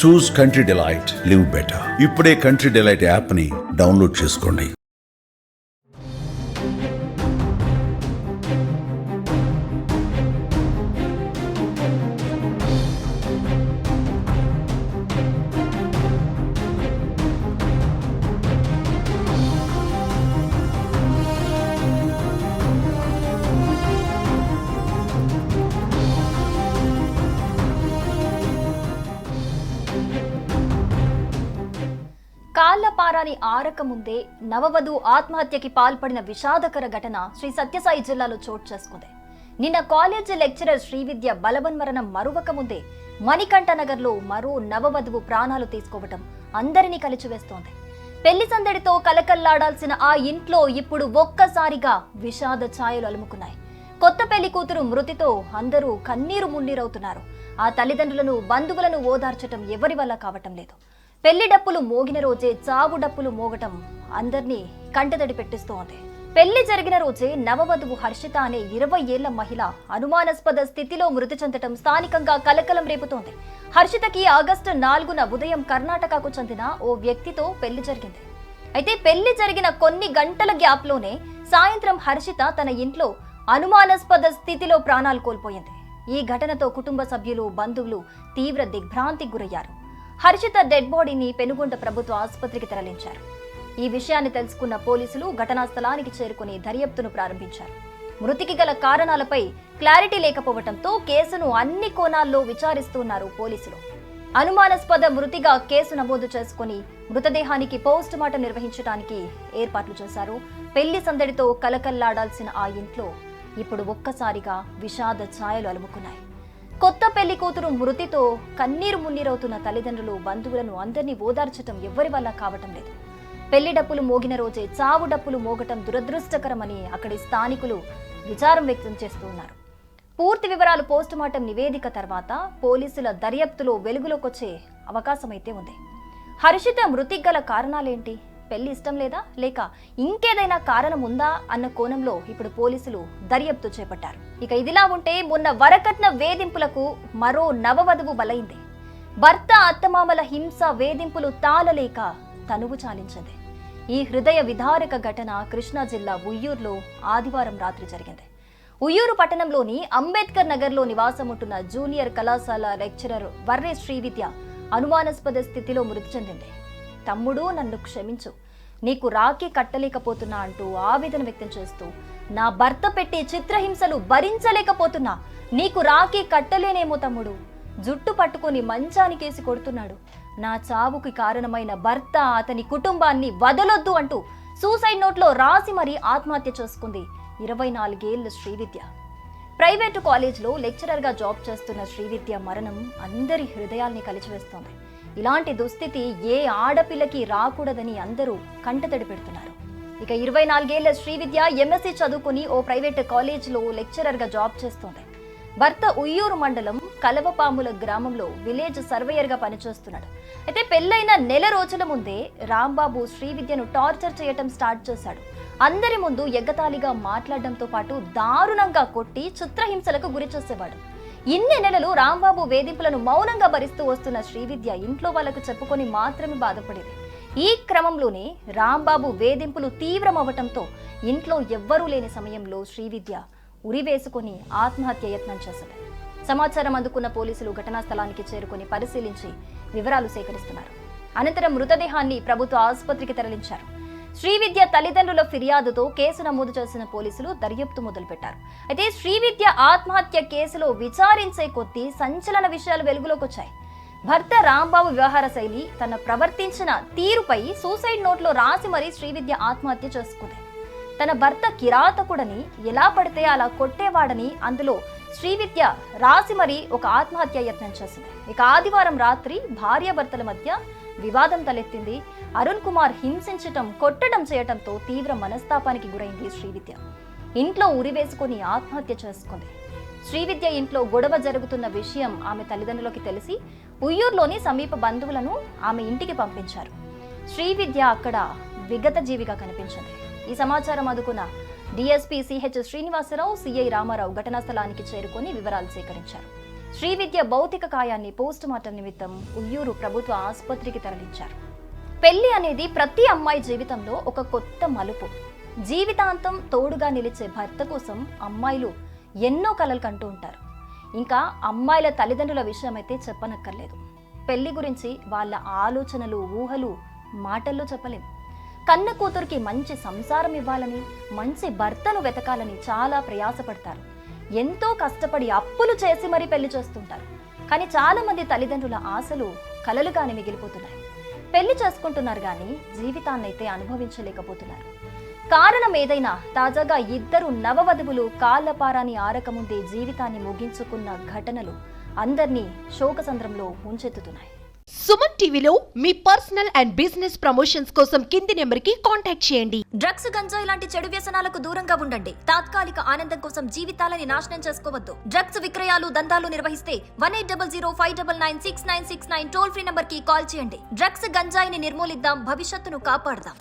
చూస్ country delight, live better. ఇప్పుడే country delight యాప్ని download చేసుకోండి. కాళ్లపారాని ఆరకముందే నవవధువు ఆత్మహత్యకి పాల్పడిన విషాదకర ఘటన శ్రీ సత్యసాయి జిల్లాలో చోటు చేసుకుంది. నిన్న కాలేజీ లెక్చరర్ శ్రీవిద్య బలవన్మరణం మరువక ముందే మణికంఠ నగర్లో మరో నవవధువు ప్రాణాలు తీసుకోవటం అందరినీ కలిచివేస్తోంది. పెళ్లి సందడితో కలకల్లాడాల్సిన ఆ ఇంట్లో ఇప్పుడు ఒక్కసారిగా విషాద ఛాయలు అలుముకున్నాయి. కొత్త పెళ్లి కూతురు మృతితో అందరూ కన్నీరు మున్నీరవుతున్నారు. ఆ తల్లిదండ్రులను, బంధువులను ఓదార్చటం ఎవరి వల్ల కావటం లేదు. పెళ్లి డప్పులు మోగిన రోజే చావు డప్పులు మోగటం అందర్నీ కంటతడి పెట్టిస్తోంది. పెళ్లి జరిగిన రోజే నవవధువు హర్షిత అనే 20 ఏళ్ల మహిళ అనుమానాస్పద స్థితిలో మృతి చెందటం స్థానికంగా కలకలం రేపుతోంది. హర్షితకి ఆగస్టు 4న ఉదయం కర్ణాటకకు చెందిన ఓ వ్యక్తితో పెళ్లి జరిగింది. అయితే పెళ్లి జరిగిన కొన్ని గంటల గ్యాప్లోనే సాయంత్రం హర్షిత తన ఇంట్లో అనుమానాస్పద స్థితిలో ప్రాణాలు కోల్పోయింది. ఈ ఘటనతో కుటుంబ సభ్యులు, బంధువులు తీవ్ర దిగ్భ్రాంతికి గురయ్యారు. హర్షిత డెడ్ బాడీని పెనుగొండ ప్రభుత్వ ఆసుపత్రికి తరలించారు. ఈ విషయాన్ని తెలుసుకున్న పోలీసులు ఘటనా స్థలానికి చేరుకుని దర్యాప్తును ప్రారంభించారు. మృతికి గల కారణాలపై క్లారిటీ లేకపోవడంతో కేసును అన్ని కోణాల్లో విచారిస్తున్నారు పోలీసులు. అనుమానాస్పద మృతిగా కేసు నమోదు చేసుకుని మృతదేహానికి పోస్ట్ మార్టం నిర్వహించడానికి ఏర్పాట్లు చేశారు. పెళ్లి సందడితో కలకల్లాడాల్సిన ఆ ఇంట్లో ఇప్పుడు ఒక్కసారిగా విషాద ఛాయలు అలుముకున్నాయి. కొత్త పెళ్లి కూతురు మృతితో కన్నీరు మున్నీరవుతున్న తల్లిదండ్రులు, బంధువులను అందరినీ ఓదార్చటం ఎవ్వరి వల్ల కావటం లేదు. పెళ్లి డప్పులు మోగిన రోజే చావు డప్పులు మోగటం దురదృష్టకరమని అక్కడి స్థానికులు విచారం వ్యక్తం చేస్తూ ఉన్నారు. పూర్తి వివరాలు పోస్ట్ మార్టం నివేదిక తర్వాత పోలీసుల దర్యాప్తులో వెలుగులోకొచ్చే అవకాశమైతే ఉంది. హర్షిత మృతికి గల కారణాలేంటి? పెళ్లి ఇష్టం లేదా, లేక ఇంకేదైనా కారణం ఉందా అన్న కోణంలో ఇప్పుడు పోలీసులు దర్యాప్తు చేపట్టారు. ఇక ఇదిలా ఉంటే మొన్న వరకట్న వేధింపులకు మరో నవవధువు బలైంది. భర్త, అత్తమామల హింస, వేధింపులు తాళలేక తనువు చాలించింది. ఈ హృదయ విదారక ఘటన కృష్ణా జిల్లా ఉయ్యూరులో ఆదివారం రాత్రి జరిగింది. ఉయ్యూరు పట్టణంలోని అంబేద్కర్ నగర్లో నివాసం ఉంటున్న జూనియర్ కళాశాల లెక్చరర్ వర్రె శ్రీవిద్య అనుమానాస్పద స్థితిలో మృతి చెందింది. తమ్ముడు, నన్ను క్షమించు, నీకు రాఖీ కట్టలేకపోతున్నా అంటూ ఆవేదన వ్యక్తం చేస్తూ, నా భర్త పెట్టే చిత్రహింసలు భరించలేకపోతున్నా, నీకు రాఖీ కట్టలేనేమో తమ్ముడు, జుట్టు పట్టుకుని మంచానికేసి కొడుతున్నాడు, నా చావుకి కారణమైన భర్త, అతని కుటుంబాన్ని వదలొద్దు అంటూ సూసైడ్ నోట్లో రాసి మరీ ఆత్మహత్య చేసుకుంది 24 ఏళ్ల శ్రీవిద్య. ప్రైవేటు కాలేజ్లో లెక్చరర్గా జాబ్ చేస్తున్న శ్రీవిద్య మరణం అందరి హృదయాల్ని కలిచివేస్తోంది. ఇలాంటి దుస్థితి ఏ ఆడపిల్లకి రాకూడదని అందరూ కంటతడి పెడుతున్నారు. ఇక 24 ఏళ్ల శ్రీవిద్య ఎంఎస్సీ చదువుకుని ఓ ప్రైవేట్ కాలేజ్లో లెక్చరర్గా జాబ్ చేస్తోంది. భర్త ఉయ్యూరు మండలం కలవపాముల గ్రామంలో విలేజ్ సర్వేయర్గా పనిచేస్తున్నాడు. అయితే పెళ్లైన నెల రోజుల ముందే రాంబాబు శ్రీవిద్యను టార్చర్ చేయటం స్టార్ట్ చేశాడు. అందరి ముందు ఎగ్గతాళిగా మాట్లాడడంతో పాటు దారుణంగా కొట్టి చిత్రహింసలకు గురి చేసేవాడు. ఇన్ని నెలలు రాంబాబు వేధింపులను మౌనంగా భరిస్తూ వస్తున్న శ్రీవిద్య ఇంట్లో వాళ్లకు చెప్పుకొని మాత్రమే బాధపడేది. ఈ క్రమంలోనే రాంబాబు వేధింపులు తీవ్రమవటంతో ఇంట్లో ఎవ్వరూ లేని సమయంలో శ్రీవిద్య ఉరివేసుకొని ఆత్మహత్య యత్నం చేసింది. సమాచారం అందుకున్న పోలీసులు ఘటనా స్థలానికి చేరుకుని పరిశీలించి వివరాలు సేకరిస్తున్నారు. అనంతరం మృతదేహాన్ని ప్రభుత్వ ఆసుపత్రికి తరలించారు. శ్రీవిద్య తల్లిదండ్రుల ఫిర్యాదుతో కేసు నమోదు చేసిన పోలీసులు దర్యాప్తు మొదలుపెట్టారు. అయితే శ్రీవిద్య ఆత్మహత్య కేసులో విచారించే కొద్దీ సంచలన విషయాలు వెలుగులోకి వచ్చాయి. భర్త రాంబాబు వ్యవహార శైలి, తన ప్రవర్తించిన తీరుపై సూసైడ్ నోట్లో రాసి మరీ శ్రీవిద్య ఆత్మహత్య చేసుకుంది. తన భర్త కిరాతకుడని, ఎలా పడితే అలా కొట్టేవాడని అందులో శ్రీవిద్య రాసి మరీ ఒక ఆత్మహత్య యత్నం చేసింది. ఇక ఆదివారం రాత్రి భార్యాభర్తల మధ్య వివాదం తలెత్తింది. అరుణ్ కుమార్ హింసించటం, కొట్టడం చేయటంతో తీవ్ర మనస్తాపానికి గురైంది శ్రీవిద్య. ఇంట్లో ఉరివేసుకుని ఆత్మహత్య చేసుకుంది. శ్రీవిద్య ఇంట్లో గొడవ జరుగుతున్న విషయం ఆమె తల్లిదండ్రులకి తెలిసి ఉయ్యూరులోని సమీప బంధువులను ఆమె ఇంటికి పంపించారు. శ్రీవిద్య అక్కడ విగత జీవిగా కనిపించింది. ఈ సమాచారం అందుకున్న DSP CH Srinivasarao, CI Ramarao ఘటనా స్థలానికి చేరుకొని వివరాలు సేకరించారు. శ్రీవిద్య భౌతిక కాయాన్ని పోస్టుమార్టం నిమిత్తం ఉయ్యూరు ప్రభుత్వ ఆసుపత్రికి తరలించారు. పెళ్లి అనేది ప్రతి అమ్మాయి జీవితంలో ఒక కొత్త మలుపు. జీవితాంతం తోడుగా నిలిచే భర్త కోసం అమ్మాయిలు ఎన్నో కలలు కంటూ ఉంటారు. ఇంకా అమ్మాయిల తల్లిదండ్రుల విషయం అయితే చెప్పనక్కర్లేదు. పెళ్లి గురించి వాళ్ళ ఆలోచనలు, ఊహలు మాటల్లో చెప్పలేం. కన్న కూతురికి మంచి సంసారం ఇవ్వాలని, మంచి భర్తను వెతకాలని చాలా ప్రయాసపడతారు. ఎంతో కష్టపడి అప్పులు చేసి మరీ పెళ్లి చేస్తుంటారు. కానీ చాలా మంది తల్లిదండ్రుల ఆశలు కలలుగానే మిగిలిపోతున్నాయి. పెళ్లి చేసుకుంటున్నారు కానీ జీవితాన్నైతే అనుభవించలేకపోతున్నారు. కారణం ఏదైనా, తాజాగా ఇద్దరు నవవధువులు కాళ్లపారాని ఆరకముందే జీవితాన్ని ముగించుకున్న ఘటనలు అందర్నీ శోకసంద్రంలో ముంచెత్తుతున్నాయి. సుమన్ టీవీలో మీ పర్సనల్ అండ్ బిజినెస్ ప్రమోషన్స్ కోసం కింది నెంబర్కి కాంటాక్ట్ చేయండి. డ్రగ్స్, గంజాయి లాంటి చెడు వ్యసనాలకు దూరంగా ఉండండి. తాత్కాలిక ఆనందం కోసం జీవితాలని నాశనం చేసుకోవద్దు. డ్రగ్స్ విక్రయాలు, దందాలు నిర్వహిస్తే 1800-599-6969 టోల్ ఫ్రీ నంబర్ కి కాల్ చేయండి. డ్రగ్స్, గంజాయిని నిర్మూలిద్దాం, భవిష్యత్తును కాపాడదాం.